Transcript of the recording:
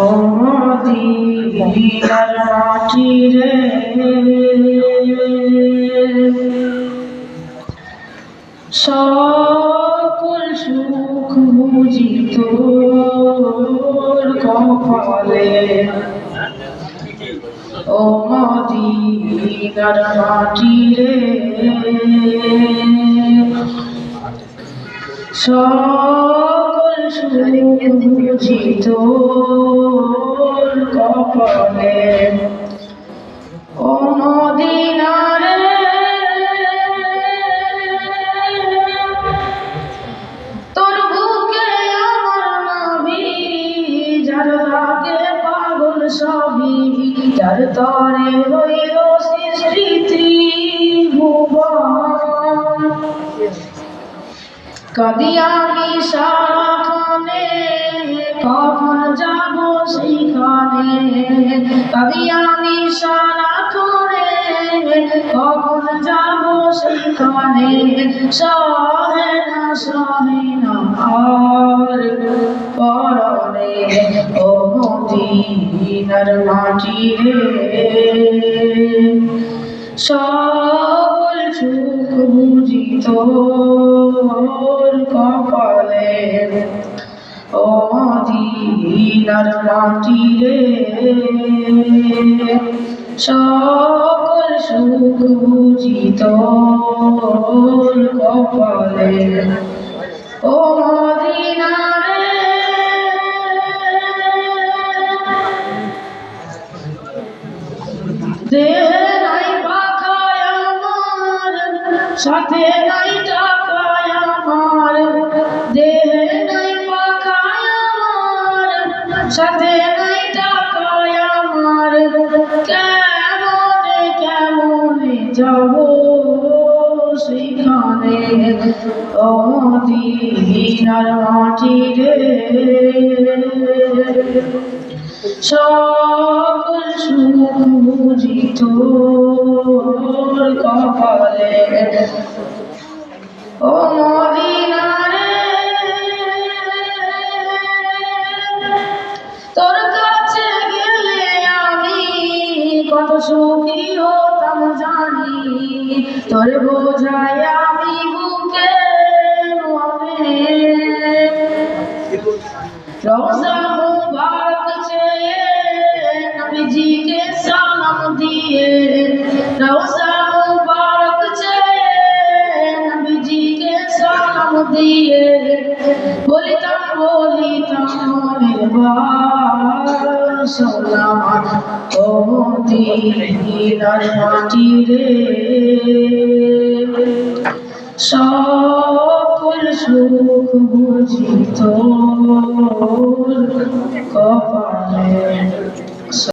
ও মদিনার মাটি রে সকল সুখ বুঝি তোর কপালে। ও মদিনার মাটি রে সকল সুখ বুঝি তোর কপালে। ও মদিনা রে তোর বুকে আমার নবী, যার লাগে পাগল সবই, যার তরে হইল সৃষ্টি ত্রিভুবন। কাঁদি আমি সারাক্ষণে, কখন যাব সেখানে। কাঁদি আমি সারাক্ষণে, কখন যাব সেখানে। সহে না আর পরনে। ও মদিনার মাটি রে সকল সুখ বুঝি তোর কপালে। ও মদিনার মাটি রে সকল সুখ বুঝি তোর কপালে। ও মদিনা রে দেহে নাই পাখায় আমার, সাথে নাই টাকায় আমার। দেহে নাই পাখায় আমার, সাথে নাই টাকায় আমার। কেমনে কেমনে যাব সেখানে। ও মদিনার মাটি রে সকল সুখ বুঝি তোর কপালে। ও মদিনা রে তোর কাছে গেলে আমি কত সুখী হতাম জানি। তোর বোঝায় আমি বুকে মনে। রোজা মুবারক চেয়ে নবীজিকে সালাম দিয়ে। রোজা মুবারক চেয়ে নবীজিকে সালাম দিয়ে। বলিতাম মনের বাসনা। ও মদিনার মাটি রে সকল সুখ বুঝি তোর কপালে।